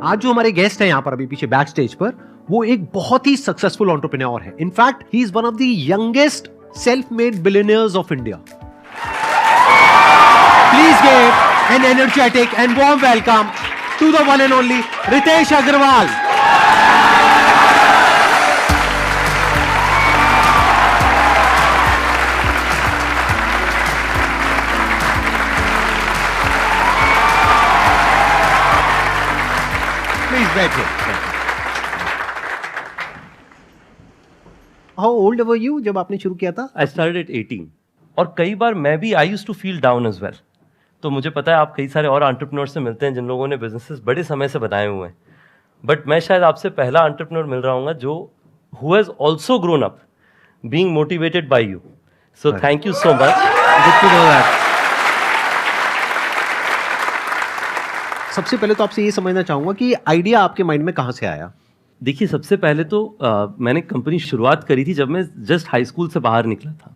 आज जो हमारे गेस्ट हैं यहाँ पर अभी पीछे बैक स्टेज पर, वो एक बहुत ही सक्सेसफुल एंटरप्रेन्योर है. In fact he is one of the youngest self made billionaires of India. Please give an energetic and warm welcome to the one and only Ritesh Agarwal. How old were you जब आपने शुरू किया था? I started at 18. और कई बार मैं भी I used to feel down as well. तो मुझे पता है आप कई सारे और एंटरप्रेन्योर से मिलते हैं जिन लोगों ने बिजनेसेस बड़े समय से बनाए हुए हैं. बट मैं शायद आपसे पहला एंटरप्रेन्योर मिल रहा हूँ जो who has also grown up being motivated by you. So thank you so much. Good to know that. सबसे पहले तो आपसे ये समझना चाहूंगा कि आइडिया आपके माइंड में कहाँ से आया? देखिए, सबसे पहले तो मैंने कंपनी शुरुआत करी थी जब मैं जस्ट हाई स्कूल से बाहर निकला था.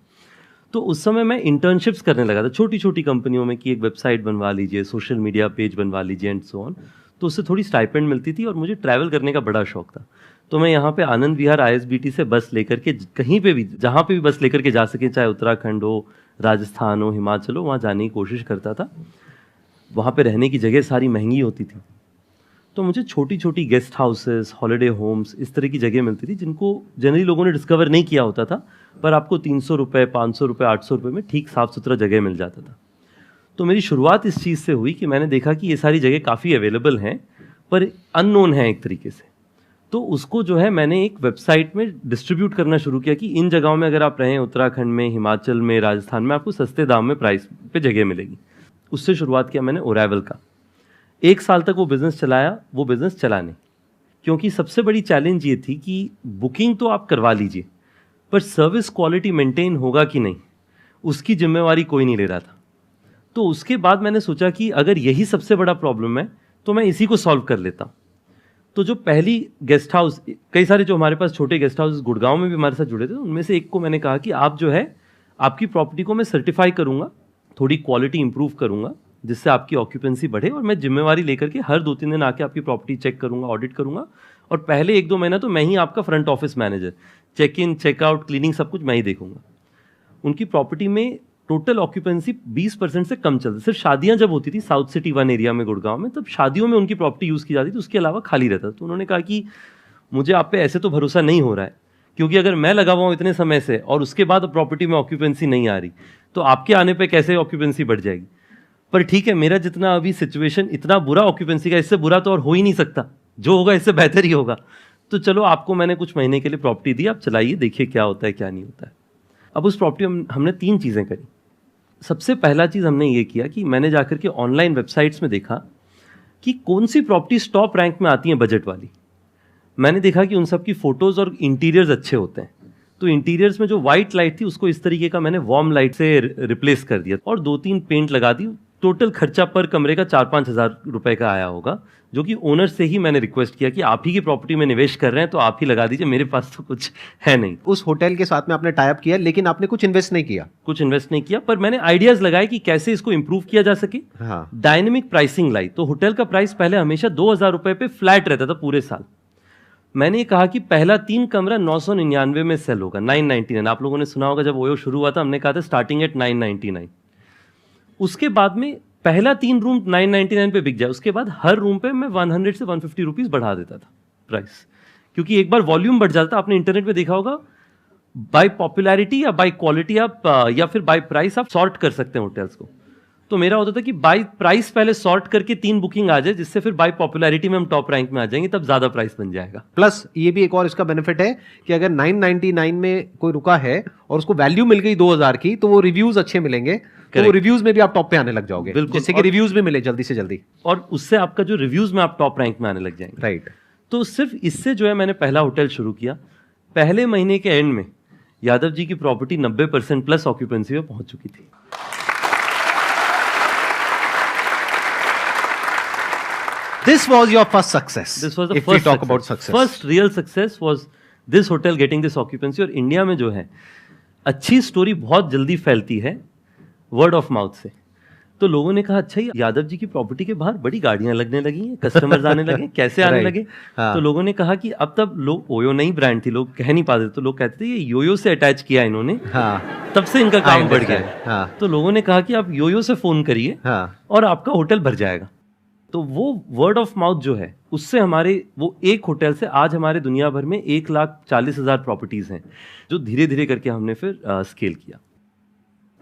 तो उस समय मैं इंटर्नशिप्स करने लगा था छोटी छोटी कंपनियों में कि एक वेबसाइट बनवा लीजिए, सोशल मीडिया पेज बनवा लीजिए एंड सो ऑन. तो उससे थोड़ी स्टाइपेंड मिलती थी और मुझे ट्रैवल करने का बड़ा शौक था. तो मैं यहाँ पे आनंद विहार ISBT से बस लेकर के कहीं पे भी, जहाँ पे भी बस लेकर के जा सके, चाहे उत्तराखंड हो, राजस्थान हो, हिमाचल हो, वहाँ जाने की कोशिश करता था. वहाँ पे रहने की जगह सारी महंगी होती थी. तो मुझे छोटी छोटी गेस्ट हाउसेस, हॉलिडे होम्स, इस तरह की जगह मिलती थी जिनको जनरली लोगों ने डिस्कवर नहीं किया होता था, पर आपको 300 रुपये, 500 रुपये, 800 रुपये में ठीक साफ़ सुथरा जगह मिल जाता था. तो मेरी शुरुआत इस चीज़ से हुई कि मैंने देखा कि ये सारी जगह काफ़ी अवेलेबल हैं पर अननोन है एक तरीके से. तो उसको जो है मैंने एक वेबसाइट में डिस्ट्रीब्यूट करना शुरू किया कि इन जगहों में अगर आप रहें, उत्तराखंड में, हिमाचल में, राजस्थान में, आपको सस्ते दाम में प्राइस पे जगह मिलेगी. उससे शुरुआत किया मैंने ओरेवल का. 1 साल तक वो बिज़नेस चलाया. वो बिज़नेस चला नहीं, क्योंकि सबसे बड़ी चैलेंज ये थी कि बुकिंग तो आप करवा लीजिए पर सर्विस क्वालिटी मेंटेन होगा कि नहीं, उसकी जिम्मेवारी कोई नहीं ले रहा था. तो उसके बाद मैंने सोचा कि अगर यही सबसे बड़ा प्रॉब्लम है तो मैं इसी को सॉल्व कर लेता. तो जो पहली गेस्ट हाउस, कई सारे जो हमारे पास छोटे गेस्ट हाउस गुड़गांव में भी हमारे साथ जुड़े थे, उनमें से एक को मैंने कहा कि आप जो है, आपकी प्रॉपर्टी को मैं सर्टिफाई करूँगा, थोड़ी क्वालिटी इंप्रूव करूँगा जिससे आपकी ऑक्यूपेंसी बढ़े, और मैं जिम्मेवारी लेकर के हर 2-3 दिन आके आपकी प्रॉपर्टी चेक करूँगा, ऑडिट करूँगा. और पहले 1-2 महीना तो मैं ही आपका front office manager, check in, checkout, cleaning सब कुछ मैं ही देखूंगा. उनकी प्रॉपर्टी में टोटल ऑक्यूपेंसी 20% से कम चलती. सिर्फ शादियां जब होती थी साउथ सिटी 1 एरिया में गुड़गांव में, तब शादियों में उनकी प्रॉपर्टी यूज़ की जाती थी, उसके अलावा खाली रहता. तो उन्होंने कहा कि मुझे आप पे ऐसे तो भरोसा नहीं हो रहा है, क्योंकि अगर मैं लगा हुआ हूँ इतने समय से और उसके बाद प्रॉपर्टी में ऑक्यूपेंसी नहीं आ रही, तो आपके आने पे कैसे ऑक्यूपेंसी बढ़ जाएगी. पर ठीक है, मेरा जितना अभी सिचुएशन इतना बुरा ऑक्यूपेंसी का, इससे बुरा तो और हो ही नहीं सकता, जो होगा इससे बेहतर ही होगा. तो चलो आपको मैंने कुछ महीने के लिए प्रॉपर्टी दी, आप चलाइए, देखिए क्या होता है क्या नहीं होता है. अब उस प्रॉपर्टी में हमने 3 चीज़ें करी. सबसे पहला चीज़ हमने ये किया कि मैंने जाकर के ऑनलाइन वेबसाइट्स में देखा कि कौन सी प्रॉपर्टी टॉप रैंक में आती हैं बजट वाली. मैंने देखा कि उन सब की फ़ोटोज़ और इंटीरियर्स अच्छे होते हैं. तो इंटीरियर्स में जो वाइट लाइट थी उसको इस तरीके का मैंने वार्म लाइट से रिप्लेस कर दिया और 2-3 पेंट लगा दी. टोटल खर्चा पर कमरे का 4-5 हज़ार रुपये का आया होगा, जो कि ओनर से ही मैंने रिक्वेस्ट किया कि आप ही की प्रॉपर्टी में निवेश कर रहे हैं तो आप ही लगा दीजिए, मेरे पास तो कुछ है नहीं. उस होटल के साथ में आपने टाई अप किया, लेकिन आपने कुछ इन्वेस्ट नहीं किया. पर मैंने आइडियाज लगाए कि कैसे इसको इंप्रूव किया जा सके. डायनेमिक प्राइसिंग लाई. तो होटल का प्राइस पहले हमेशा 2,000 रुपये पे फ्लैट रहता था पूरे साल. मैंने कहा कि पहला 3 कमरा 999 में सेल होगा, 999. आप लोगों ने सुना होगा जब ओयो शुरू हुआ था, हमने कहा था स्टार्टिंग एट 999. उसके बाद में पहला 3 रूम 999 पे बिक जाए, उसके बाद हर रूम पे मैं 100 से 150 रुपीज़ बढ़ा देता था प्राइस, क्योंकि एक बार वॉल्यूम बढ़ जाता था. आपने इंटरनेट पे देखा होगा, बाय पॉपुलैरिटी या बाय क्वालिटी आप या फिर बाय प्राइस आप सॉर्ट कर सकते हैं होटल्स को. तो मेरा होता था कि बाय प्राइस पहले सॉर्ट करके 3 बुकिंग आ जाए, जिससे फिर बाय पॉपुलैरिटी में हम टॉप रैंक में आ जाएंगे, तब ज्यादा प्राइस बन जाएगा. प्लस ये भी एक और इसका बेनिफिट है कि अगर 999 में कोई रुका है और उसको वैल्यू मिल गई 2000 की, तो वो रिव्यूज अच्छे मिलेंगे, तो वो रिव्यूज में भी आप टॉप पे आने लग जाओगे, जिससे कि रिव्यूज भी मिले जल्दी से जल्दी, और उससे आपका जो रिव्यूज में आप टॉप रैंक में आने लग जाएंगे. राइट. तो सिर्फ इससे जो है मैंने पहला होटल शुरू किया. पहले महीने के एंड में यादव जी की प्रॉपर्टी 90% प्लस ऑक्यूपेंसी में पहुंच चुकी थी. This was your first success. This was the if first we talk success. about success. First real success was this hotel getting this occupancy. और इंडिया में जो है अच्छी स्टोरी बहुत जल्दी फैलती है वर्ड ऑफ माउथ से. तो लोगों ने कहा अच्छा यादव जी की प्रॉपर्टी के बाहर बड़ी गाड़ियां लगने लगी हैं, कस्टमर्स आने लगे, कैसे आने लगे? तो लोगों ने कहा कि अब तब लोग, ओयो नई ब्रांड थी, लोग कह नहीं पाते, तो लोग कहते थे ये योयो से अटैच किया इन्होंने, तब से इनका काम बढ़ गया। तो लोगों ने कहा कि आप योयो से फोन करिए और आपका होटल भर जाएगा। तो वो वर्ड ऑफ माउथ जो है, उससे हमारे वो एक होटल से आज हमारे दुनिया भर में 1,40,000 प्रॉपर्टीज हैं, जो धीरे धीरे करके हमने फिर स्केल किया।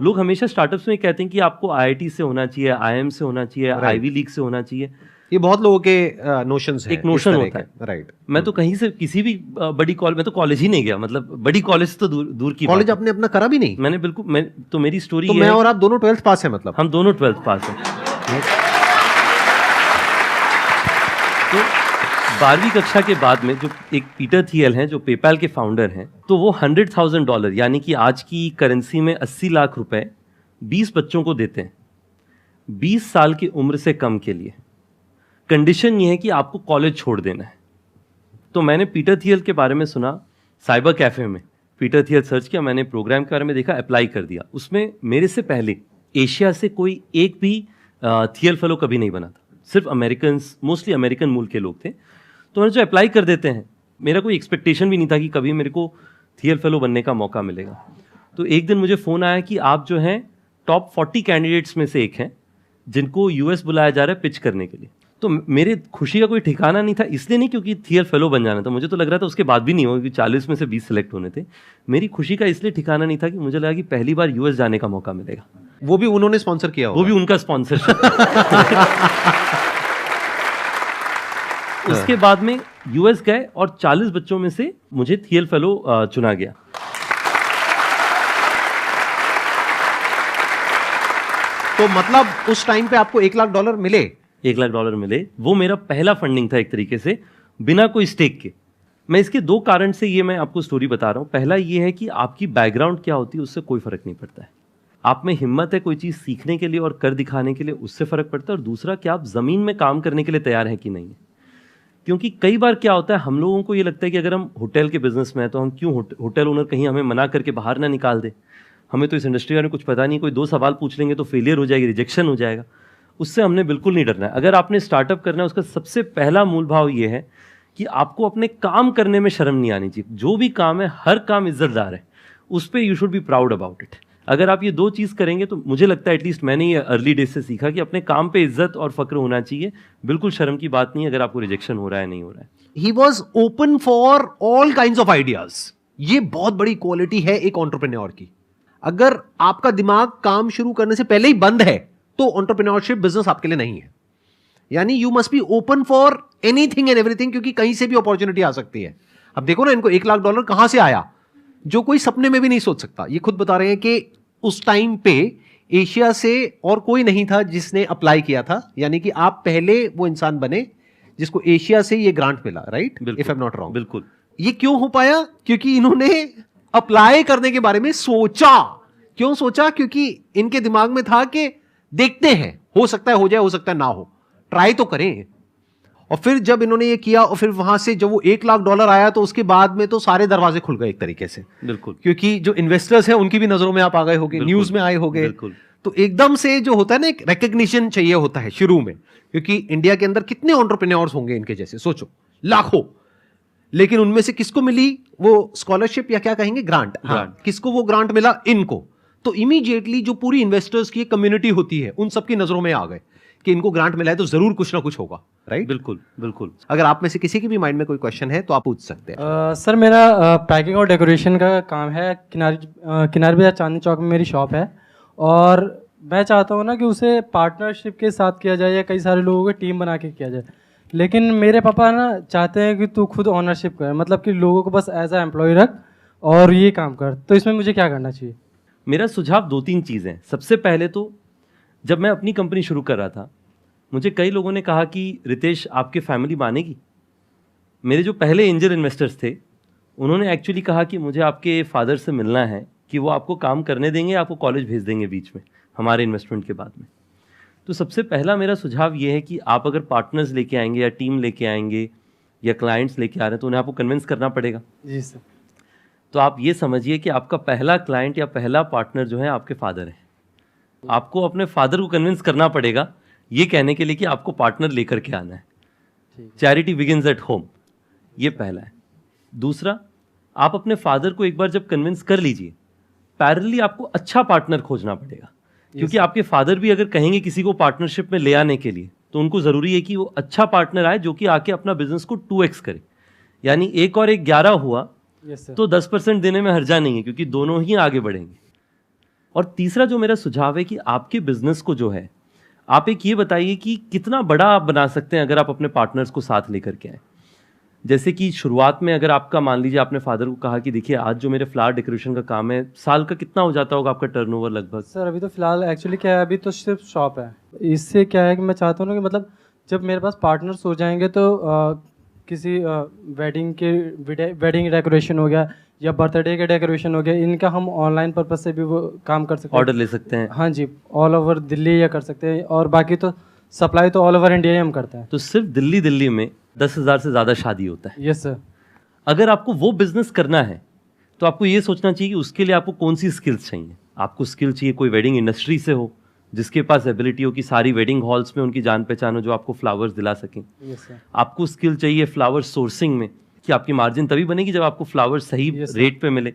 लोग हमेशा स्टार्टअप्स में कहते हैं कि आपको आईआईटी से होना चाहिए, आईएम से होना चाहिए, आईवी लीग से होना चाहिए। ये बहुत लोगों के नोशंस हैं, एक नोशन होता है, राइट। मैं तो कहीं से किसी भी बड़ी कॉलेज, मैं तो कॉलेज ही नहीं गया, मतलब बड़ी कॉलेज तो दूर की कॉलेज आपने अपना करा भी नहीं? मैंने बिल्कुल, तो मेरी स्टोरी तो मैं और आप दोनों 12th पास है, मतलब हम दोनों 12th पास हैं। तो 12वीं कक्षा के बाद में जो एक पीटर थियल हैं, जो पेपैल के फाउंडर हैं, तो वो $100,000 यानी कि आज की करेंसी में 80 लाख रुपए 20 बच्चों को देते हैं 20 साल की उम्र से कम के लिए। कंडीशन ये है कि आपको कॉलेज छोड़ देना है। तो मैंने पीटर थियल के बारे में सुना, साइबर कैफे में पीटर थियल सर्च किया, मैंने प्रोग्राम के बारे में देखा, अप्लाई कर दिया। उसमें मेरे से पहले एशिया से कोई एक भी थियल फेलो कभी नहीं बना था, सिर्फ अमेरिकन, मोस्टली अमेरिकन मूल के लोग थे। तो मैंने जो अप्लाई कर देते हैं, मेरा कोई एक्सपेक्टेशन भी नहीं था कि कभी मेरे को थियल फेलो बनने का मौका मिलेगा। तो एक दिन मुझे फ़ोन आया कि आप जो हैं टॉप 40 कैंडिडेट्स में से एक हैं जिनको यूएस बुलाया जा रहा है पिच करने के लिए। तो मेरे खुशी का कोई ठिकाना नहीं था, इसलिए नहीं क्योंकि थियल फेलो बन जाना था, मुझे तो लग रहा था उसके बाद भी नहीं होगा, क्योंकि 40 में से 20 सिलेक्ट होने थे। मेरी खुशी का इसलिए ठिकाना नहीं था कि मुझे लगा कि पहली बार यूएस जाने का मौका मिलेगा। वो भी उन्होंने स्पॉन्सर किया होगा? वो भी उनका स्पॉन्सरशिप। उसके बाद में यूएस गए और 40 बच्चों में से मुझे थियल फेलो चुना गया। तो मतलब उस टाइम पे आपको $1 लाख मिले? $1 लाख मिले। वो मेरा पहला फंडिंग था एक तरीके से, बिना कोई स्टेक के। मैं इसके दो कारण से ये मैं आपको स्टोरी बता रहा हूँ। पहला ये है कि आपकी बैकग्राउंड क्या होती है उससे कोई फर्क नहीं पड़ता है। आप में हिम्मत है कोई चीज़ सीखने के लिए और कर दिखाने के लिए, उससे फर्क पड़ता है। और दूसरा कि आप ज़मीन में काम करने के लिए तैयार हैं कि नहीं है। क्योंकि कई बार क्या होता है, हम लोगों को ये लगता है कि अगर हम होटल के बिजनेस में हैं तो हम क्यों होटल ओनर कहीं हमें मना करके बाहर ना निकाल दे, हमें तो इस इंडस्ट्री में कुछ पता नहीं, कोई 2 सवाल पूछ लेंगे तो फेलियर हो जाएगी, रिजेक्शन हो जाएगा। उससे हमने बिल्कुल नहीं डरना है। अगर आपने स्टार्टअप करना है, उसका सबसे पहला मूल भाव ये है कि आपको अपने काम करने में शर्म नहीं आनी चाहिए। जो भी काम है, हर काम इज्जतदार है, उस पर you should be proud about it. अगर आप ये 2 चीज़ करेंगे तो मुझे लगता है, एटलीस्ट मैंने ये अर्ली डेज से सीखा कि अपने काम पे इज्जत और फक्र होना चाहिए। बिल्कुल शर्म की बात नहीं है अगर आपको रिजेक्शन हो रहा है, नहीं हो रहा है। He was open for all kind of ideas. ये बहुत बड़ी क्वालिटी है एक एंटरप्रेन्योर की। अगर आपका दिमाग काम शुरू करने से पहले ही बंद है तो एंटरप्रेन्योरशिप बिजनेस आपके लिए नहीं है। यानी you must be open for anything and everything, क्योंकि कहीं से भी अपॉर्चुनिटी आ सकती है। अब देखो ना, इनको $1 लाख कहां से आया, जो कोई सपने में भी नहीं सोच सकता। ये खुद बता रहे हैं कि उस टाइम पे एशिया से और कोई नहीं था जिसने अप्लाई किया था। यानी कि आप पहले वो इंसान बने जिसको एशिया से ये ग्रांट मिला, right? If I am not wrong. बिल्कुल। ये क्यों हो पाया? क्योंकि इन्होंने अप्लाई करने के बारे में सोचा। क्यों सोचा? क्योंकि इनके दिमाग में था कि देखते हैं, हो सकता है हो जाए, हो सकता है ना हो, ट्राई तो करें। और फिर जब इन्होंने ये किया और फिर वहां से जब वो $1 लाख आया तो उसके बाद में तो सारे दरवाजे खुल गए एक तरीके से। बिल्कुल। क्योंकि जो इन्वेस्टर्स हैं उनकी भी नजरों में आप आ गए होगे, न्यूज में आए होगे। बिल्कुल। तो एकदम से जो होता है ना, एक रिकग्निशन चाहिए होता है शुरू में, क्योंकि इंडिया के अंदर कितने एंटरप्रेन्योर्स होंगे इनके जैसे, सोचो, लाखों। लेकिन उनमें से किसको मिली वो स्कॉलरशिप, या क्या कहेंगे, ग्रांट? हाँ, किसको वो ग्रांट मिला? इनको। तो इमीडिएटली जो पूरी इन्वेस्टर्स की कम्युनिटी होती है उन सबकी नजरों में आ गए कि इनको ग्रांट मिला है तो जरूर कुछ ना कुछ होगा, राइट? बिल्कुल बिल्कुल। अगर आप में से किसी के भी माइंड में कोई क्वेश्चन है तो आप पूछ सकते हैं। सर, मेरा पैकिंग और डेकोरेशन का काम है। किनारे बाजार चांदनी चौक में मेरी शॉप है, और मैं चाहता हूँ ना कि उसे पार्टनरशिप के साथ किया जाए या कई सारे लोगों की टीम बना के किया जाए। लेकिन मेरे पापा ना चाहते हैं कि तू खुद ओनरशिप कर, मतलब कि लोगों को बस एज अ एम्प्लॉय रख और ये काम कर। तो इसमें मुझे क्या करना चाहिए? मेरा सुझाव 2-3 चीज़ें। सबसे पहले तो जब मैं अपनी कंपनी शुरू कर रहा था, मुझे कई लोगों ने कहा कि रितेश, आपकी फैमिली मानेगी? मेरे जो पहले एंजल इन्वेस्टर्स थे उन्होंने एक्चुअली कहा कि मुझे आपके फादर से मिलना है, कि वो आपको काम करने देंगे, आपको कॉलेज भेज देंगे बीच में हमारे इन्वेस्टमेंट के बाद में। तो सबसे पहला मेरा सुझाव ये है कि आप अगर पार्टनर्स लेके आएंगे या टीम लेके आएंगे या क्लाइंट्स लेके आ रहे हैं तो उन्हें आपको कन्विंस करना पड़ेगा। जी सर। तो आप ये समझिए कि आपका पहला क्लाइंट या पहला पार्टनर जो है आपके फादर है। आपको अपने फादर को कन्विंस करना पड़ेगा ये कहने के लिए कि आपको पार्टनर लेकर के आना है। चैरिटी बिगिंस एट होम, ये पहला है। दूसरा, आप अपने फादर को एक बार जब कन्विंस कर लीजिए, पैरेलली आपको अच्छा पार्टनर खोजना पड़ेगा, क्योंकि आपके फादर भी अगर कहेंगे किसी को पार्टनरशिप में ले आने के लिए, तो उनको जरूरी है कि वो अच्छा पार्टनर आए जो कि आके अपना बिजनेस को 2x करे। यानी 1 और 1 11 हुआ तो 10% देने में हर्जा नहीं है, क्योंकि दोनों ही आगे बढ़ेंगे। और तीसरा जो मेरा सुझाव है कि आपके बिजनेस को जो है, आप एक ये बताइए कि कितना बड़ा आप बना सकते हैं अगर आप अपने पार्टनर्स को साथ लेकर के आए। जैसे कि शुरुआत में अगर आपका, मान लीजिए आपने फादर को कहा कि देखिए आज जो मेरे फ्लावर डेकोरेशन का काम है, साल का कितना हो जाता होगा आपका टर्नओवर लगभग? सर अभी तो फिलहाल एक्चुअली क्या है, अभी तो सिर्फ शॉप है। इससे क्या है कि मैं चाहता हूँ ना कि मतलब जब मेरे पास पार्टनर्स हो जाएंगे तो किसी वेडिंग डेकोरेशन हो गया या बर्थडे के डेकोरेशन हो गया, इनका हम ऑनलाइन पर्पज से भी वो काम कर सकते हैं, ऑर्डर ले सकते हैं। हाँ जी, ऑल ओवर दिल्ली या कर सकते हैं, और बाकी तो सप्लाई तो ऑल ओवर इंडिया ही हम करते हैं। तो सिर्फ दिल्ली में 10,000 से ज़्यादा शादी होता है। Yes sir. अगर आपको वो बिजनेस करना है तो आपको ये सोचना चाहिए कि उसके लिए आपको कौन सी स्किल्स चाहिए। आपको स्किल चाहिए कोई वेडिंग इंडस्ट्री से हो, जिसके पास एबिलिटी हो कि सारी वेडिंग हॉल्स में उनकी जान पहचान हो, जो आपको फ्लावर्स दिला सकें। Yes sir. आपको स्किल चाहिए फ्लावर सोर्सिंग में, कि आपकी मार्जिन तभी बनेगी जब आपको फ्लावर सही रेट पे मिले।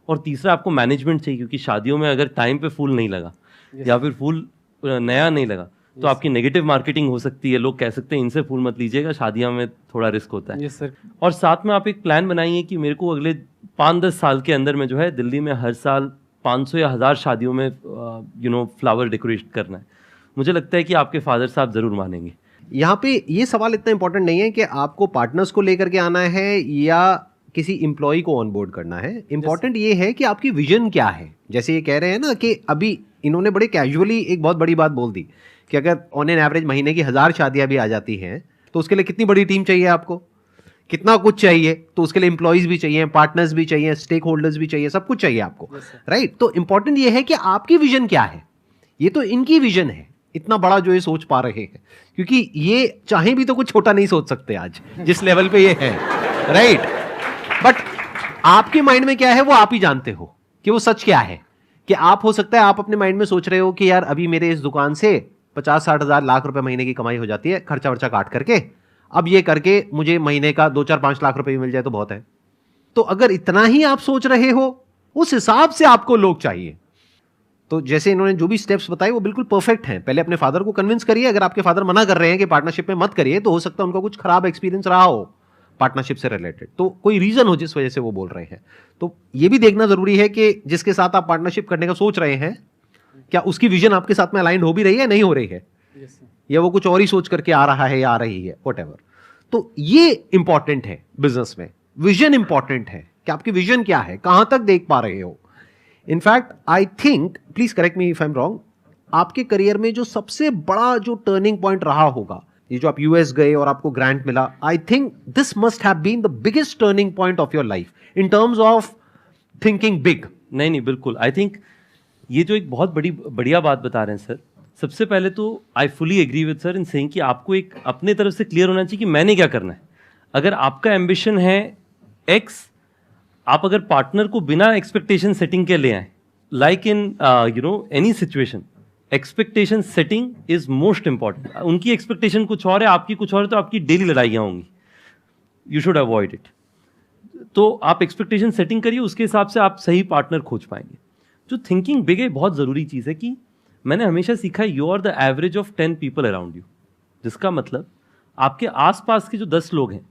और तीसरा, आपको मैनेजमेंट चाहिए, क्योंकि शादियों में अगर टाइम पे फूल नहीं लगा या फिर फूल नया नहीं लगा तो आपकी नेगेटिव मार्केटिंग हो सकती है। लोग कह सकते हैं इनसे फूल मत लीजिएगा, शादियों में थोड़ा रिस्क होता है। Yes sir. और साथ में आप एक प्लान बनाइए कि मेरे को अगले 5-10 साल के अंदर में जो है दिल्ली में हर साल 500 या 1000 शादियों में फ्लावर डेकोरेट करना है। मुझे लगता है कि आपके फादर साहब जरूर मानेंगे। यहाँ पे ये सवाल इतना इंपॉर्टेंट नहीं है कि आपको पार्टनर्स को लेकर के आना है या किसी एम्प्लॉय को ऑनबोर्ड करना है। इंपॉर्टेंट ये है कि आपकी विजन क्या है। जैसे ये कह रहे हैं ना कि अभी इन्होंने बड़े कैजुअली एक बहुत बड़ी बात बोल दी कि अगर ऑन एन एवरेज महीने की 1000 शादियां भी आ जाती हैं तो उसके लिए कितनी बड़ी टीम चाहिए, आपको कितना कुछ चाहिए, तो उसके लिए एम्प्लॉयज भी चाहिए, पार्टनर्स भी चाहिए, स्टेक होल्डर्स भी चाहिए, सब कुछ चाहिए आपको, राइट। तो इंपॉर्टेंट ये है कि आपकी विजन क्या है। ये तो इनकी विजन है, इतना बड़ा जो ये सोच पा रहे हैं, क्योंकि ये चाहे भी तो कुछ छोटा नहीं सोच सकते आज जिस लेवल पे ये है, राइट। बट आपके माइंड में क्या है वो आप ही जानते हो कि वो सच क्या है। कि आप, हो सकता है आप अपने माइंड में सोच रहे हो कि यार अभी मेरे इस दुकान से 50-60 हज़ार लाख रुपए महीने की कमाई हो जाती है, खर्चा वर्चा काट करके, अब ये करके मुझे महीने का 2-4-5 लाख रुपए भी मिल जाए तो बहुत है। तो अगर इतना ही आप सोच रहे हो, उस हिसाब से आपको लोग चाहिए। तो जैसे इन्होंने जो भी स्टेप्स बताए वो बिल्कुल परफेक्ट हैं। पहले अपने फादर को कन्विंस करिए। अगर आपके फादर मना कर रहे हैं कि पार्टनरशिप में मत करिए, तो हो सकता है उनका कुछ खराब एक्सपीरियंस रहा हो पार्टनरशिप से रिलेटेड, तो कोई रीजन हो जिस वजह से वो बोल रहे हैं। तो ये भी देखना जरूरी है कि जिसके साथ आप पार्टनरशिप करने का सोच रहे हैं, क्या उसकी विजन आपके साथ में अलाइंड हो भी रही है, नहीं हो रही है, या वो कुछ और ही सोच करके आ रहा है या आ रही है, व्हाटएवर। तो ये इंपॉर्टेंट है बिजनेस में, विजन इंपॉर्टेंट है कि आपकी विजन क्या है, कहां तक देख पा रहे हो। In fact I think, please correct me if I am wrong, आपके करियर में जो सबसे बड़ा जो टर्निंग पॉइंट रहा होगा, ये जो आप यूएस गए और आपको ग्रांट मिला, I think this must have been the biggest turning point of your life in terms of thinking big. नहीं, बिल्कुल। आई थिंक ये जो एक बहुत बढ़िया बात बता रहे हैं सर। सबसे पहले तो I fully agree with sir in saying कि आपको एक अपने तरफ से क्लियर होना चाहिए कि मैंने क्या करना है। अगर आपका एम्बिशन है एक्स, आप अगर पार्टनर को बिना एक्सपेक्टेशन सेटिंग के ले आए, like in any situation, expectation setting is most important. उनकी एक्सपेक्टेशन कुछ और है, आपकी कुछ और है, तो आपकी डेली लड़ाइयाँ होंगी। You should avoid it. तो आप एक्सपेक्टेशन सेटिंग करिए, उसके हिसाब से आप सही पार्टनर खोज पाएंगे। जो थिंकिंग बिग है, बहुत ज़रूरी चीज़ है कि मैंने हमेशा सीखा है, you are the average of 10 people around you. जिसका मतलब आपके आसपास के जो 10 लोग हैं,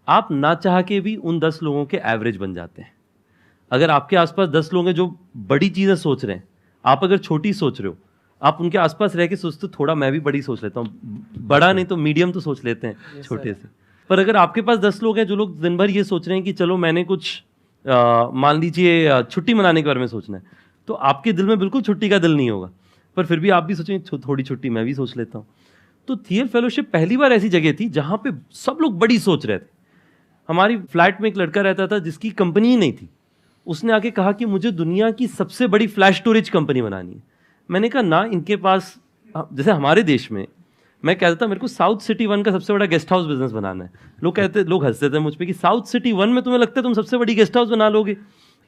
आप ना चाह के भी उन 10 लोगों के एवरेज बन जाते हैं। अगर आपके आसपास 10 लोग हैं जो बड़ी चीज़ें सोच रहे हैं, आप अगर छोटी सोच रहे हो, आप उनके आसपास रह के सोचते हो थोड़ा मैं भी बड़ी सोच लेता हूँ, बड़ा नहीं तो मीडियम तो सोच लेते हैं छोटे से। पर अगर आपके पास 10 लोग हैं जो लोग दिन भर ये सोच रहे हैं कि चलो मैंने कुछ मान लीजिए छुट्टी मनाने के बारे में सोचना है, तो आपके दिल में बिल्कुल छुट्टी का दिल नहीं होगा, पर फिर भी आप भी सोचेंगे थोड़ी छुट्टी मैं भी सोच लेता हूँ। तो थियल फेलोशिप पहली बार ऐसी जगह थी जहाँ पे सब लोग बड़ी सोच रहे थे। हमारी फ्लैट में एक लड़का रहता था जिसकी कंपनी ही नहीं थी। उसने आके कहा कि मुझे दुनिया की सबसे बड़ी फ्लैश स्टोरेज कंपनी बनानी है। मैंने कहा ना, इनके पास, जैसे हमारे देश में मैं कहता था मेरे को साउथ सिटी 1 का सबसे बड़ा गेस्ट हाउस बिजनेस बनाना है। लोग हंसते थे मुझ पे कि साउथ सिटी 1 में तुम्हें लगता है तुम सबसे बड़ी गेस्ट हाउस बना लोगे।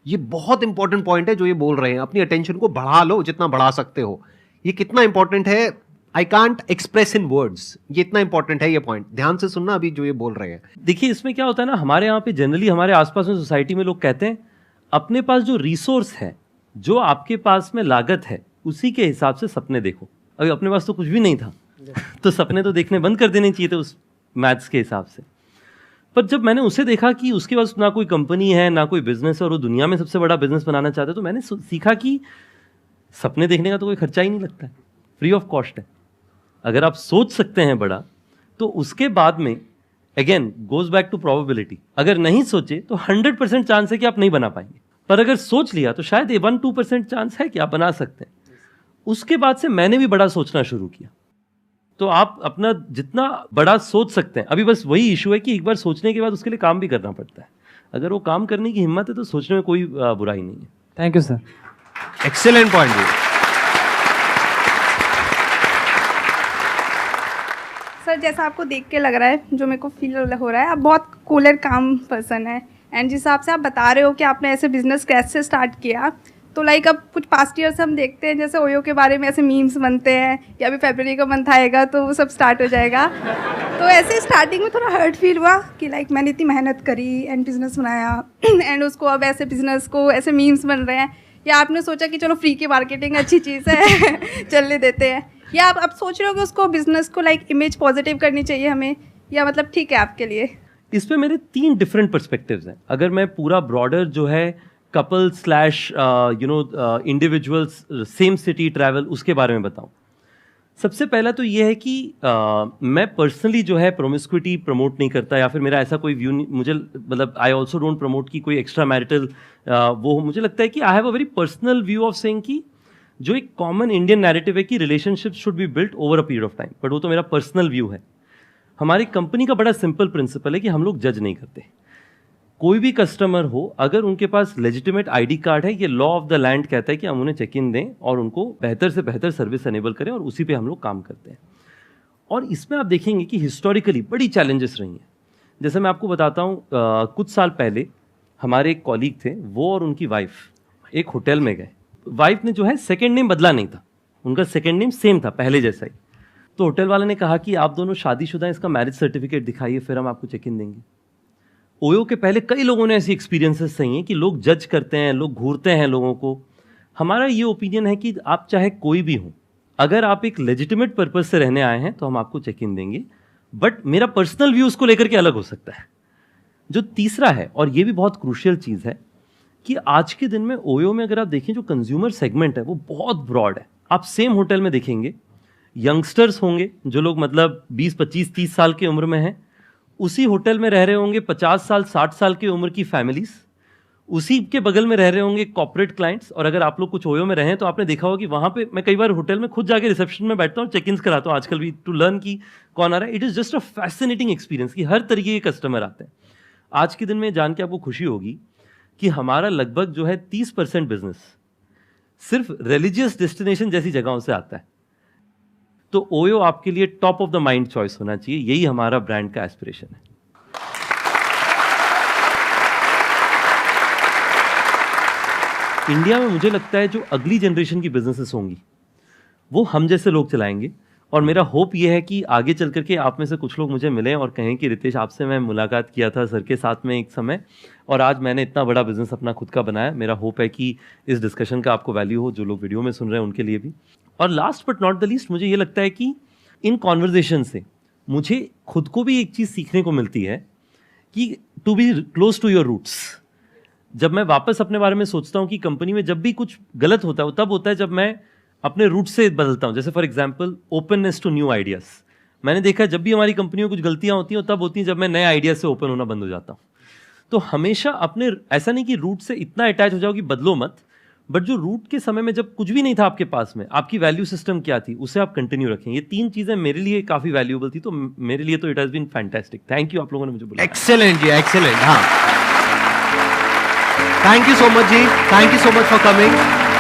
ये बहुत इंपॉर्टेंट पॉइंट है जो ये बोल रहे हैं। अपनी अटेंशन को बढ़ा लो जितना बढ़ा सकते हो। ये कितना इंपॉर्टेंट है, I can't express in words. ये इतना इंपॉर्टेंट है ये पॉइंट, ध्यान से सुनना अभी जो ये बोल रहे हैं। देखिए इसमें क्या होता है ना, हमारे यहाँ पे जनरली हमारे आसपास में सोसाइटी में लोग कहते हैं अपने पास जो रिसोर्स है, जो आपके पास में लागत है, उसी के हिसाब से सपने देखो। अभी अपने पास तो कुछ भी नहीं था तो सपने तो देखने बंद कर देने चाहिए थे उस मैथ्स के हिसाब से। पर जब मैंने उसे देखा कि उसके पास ना कोई कंपनी है ना कोई बिजनेस है और वो दुनिया में सबसे बड़ा बिजनेस बनाना चाहते हैं, तो मैंने सीखा कि सपने देखने का तो कोई खर्चा ही नहीं लगता है, फ्री ऑफ कॉस्ट है। अगर आप सोच सकते हैं बड़ा, तो उसके बाद में again goes back to probability, अगर नहीं सोचे तो 100% चांस है कि आप नहीं बना पाएंगे, पर अगर सोच लिया तो शायद 1-2% चांस है कि आप बना सकते हैं। उसके बाद से मैंने भी बड़ा सोचना शुरू किया। तो आप अपना जितना बड़ा सोच सकते हैं, अभी बस वही इशू है कि एक बार सोचने के बाद उसके लिए काम भी करना पड़ता है। अगर वो काम करने की हिम्मत है तो सोचने में कोई बुराई नहीं है। Thank you sir. Excellent point. Sir जैसा आपको देख के लग रहा है, जो मेरे को फील हो रहा है, आप बहुत कूलर काम पर्सन है। एंड जिस हिसाब से आप बता रहे हो कि आपने ऐसे बिजनेस कैसे स्टार्ट किया, तो लाइक अब कुछ पास्ट ईयर से हम देखते हैं जैसे ओयो के बारे में ऐसे मीम्स बनते हैं, या अभी फरवरी का मंथ आएगा तो वो सब स्टार्ट हो जाएगा। तो ऐसे स्टार्टिंग में थोड़ा हर्ट फील हुआ कि लाइक मैंने इतनी मेहनत करी एंड बिजनेस बनाया एंड उसको अब ऐसे बिजनेस को ऐसे मीम्स बन रहे हैं, या आपने सोचा कि चलो फ्री की मार्केटिंग अच्छी चीज़ है चलने देते हैं, या आप अब सोच रहे हो कि उसको बिजनेस को लाइक इमेज पॉजिटिव करनी चाहिए हमें, या मतलब ठीक है आपके लिए? इस पे मेरे 3 डिफरेंट पर्सपेक्टिव्स हैं। अगर मैं पूरा ब्रॉडर जो है couple slash individuals same city travel उसके बारे में बताऊं, सबसे पहला तो ये है कि मैं पर्सनली जो है प्रोमिस्क्यूटी प्रमोट नहीं करता, या फिर मेरा ऐसा कोई व्यू नहीं, मुझे मतलब आई ऑल्सो डोंट प्रमोट की कोई एक्स्ट्रा मैरिटल वो। मुझे लगता है कि I have a very personal view of saying कि जो एक कॉमन इंडियन नैरेटिव है कि relationship should be built over a period of time, but वो तो मेरा पर्सनल व्यू है। हमारी कंपनी का बड़ा सिंपल प्रिंसिपल है कि हम लोग जज नहीं करते। कोई भी कस्टमर हो, अगर उनके पास लेजिटिमेट आईडी कार्ड है, ये लॉ ऑफ द लैंड कहता है कि हम उन्हें चेक इन दें और उनको बेहतर से बेहतर सर्विस एनेबल करें, और उसी पे हम लोग काम करते हैं। और इसमें आप देखेंगे कि हिस्टोरिकली बड़ी चैलेंजेस रही हैं। जैसे मैं आपको बताता हूँ, कुछ साल पहले हमारे एक कॉलीग थे, वो और उनकी वाइफ एक होटल में गए। वाइफ ने जो है सेकेंड नेम बदला नहीं था, उनका सेकेंड नेम सेम था पहले जैसा ही। तो होटल वाले ने कहा कि आप दोनों शादीशुदा हैं, इसका मैरिज सर्टिफिकेट दिखाइए, फिर हम आपको चेक इन देंगे। ओयो के पहले कई लोगों ने ऐसी एक्सपीरियंसेस सही हैं कि लोग जज करते हैं, लोग घूरते हैं लोगों को। हमारा ये ओपिनियन है कि आप चाहे कोई भी हो, अगर आप एक लेजिटिमेट पर्पज से रहने आए हैं तो हम आपको चेक इन देंगे, बट मेरा पर्सनल व्यू उसको लेकर के अलग हो सकता है। जो तीसरा है, और ये भी बहुत क्रूशियल चीज़ है, कि आज के दिन में ओयो में अगर आप देखें जो कंज्यूमर सेगमेंट है वो बहुत ब्रॉड है। आप सेम होटल में देखेंगे यंगस्टर्स होंगे, जो लोग मतलब 20, 25, 30 साल की उम्र में हैं, उसी होटल में रह रहे होंगे 50 साल 60 साल की उम्र की फैमिलीज, उसी के बगल में रह रहे होंगे कॉर्पोरेट क्लाइंट्स। और अगर आप लोग कुछ ओयो में रहें तो आपने देखा होगा कि वहाँ पे मैं कई बार होटल में खुद जाके रिसेप्शन में बैठता हूँ, चेक इन कराता हूँ आजकल भी, टू लर्न की कौन आ रहा है। It is just a fascinating experience कि हर तरीके के कस्टमर आते हैं। आज के दिन में जान के आपको खुशी होगी कि हमारा लगभग जो है 30% बिजनेस सिर्फ रिलीजियस डेस्टिनेशन जैसी जगहों से आता है। तो ओयो आपके लिए top of the mind choice होना चाहिए, यही हमारा ब्रांड का एस्पिरेशन है। इंडिया में मुझे लगता है जो अगली जनरेशन की बिजनेसेस होंगी वो हम जैसे लोग चलाएंगे, और मेरा होप ये है कि आगे चल करके आप में से कुछ लोग मुझे मिलें और कहें कि रितेश, आपसे मैं मुलाकात किया था सर के साथ में एक समय, और आज मैंने इतना बड़ा बिजनेस अपना खुद का बनाया। मेरा होप है कि इस डिस्कशन का आपको वैल्यू हो, जो लोग वीडियो में सुन रहे हैं उनके लिए भी। और last but not the least, मुझे ये लगता है कि इन कॉन्वर्जेशन से मुझे खुद को भी एक चीज़ सीखने को मिलती है कि to be close to your roots. जब मैं वापस अपने बारे में सोचता हूँ कि कंपनी में जब भी कुछ गलत होता है वो तब होता है जब मैं अपने रूट से बदलता हूँ। जैसे for example openness to new ideas. मैंने देखा जब भी हमारी कंपनी में कुछ गलतियाँ होती हैं तब होती हैं जब मैं नए आइडिया से ओपन होना बंद हो जाता हूँ। तो हमेशा अपने, ऐसा नहीं कि रूट से इतना अटैच हो जाओ कि बदलो मत, बट जो रूट के समय में जब कुछ भी नहीं था आपके पास में, आपकी वैल्यू सिस्टम क्या थी, उसे आप कंटिन्यू रखें। ये 3 चीज़ें मेरे लिए काफ़ी वैल्यूएबल थी, तो मेरे लिए तो it has been fantastic. Thank you, आप लोगों ने मुझे बोला। एक्सेलेंट जी, एक्सेलेंट। हाँ, थैंक यू सो मच जी, thank you so much for coming.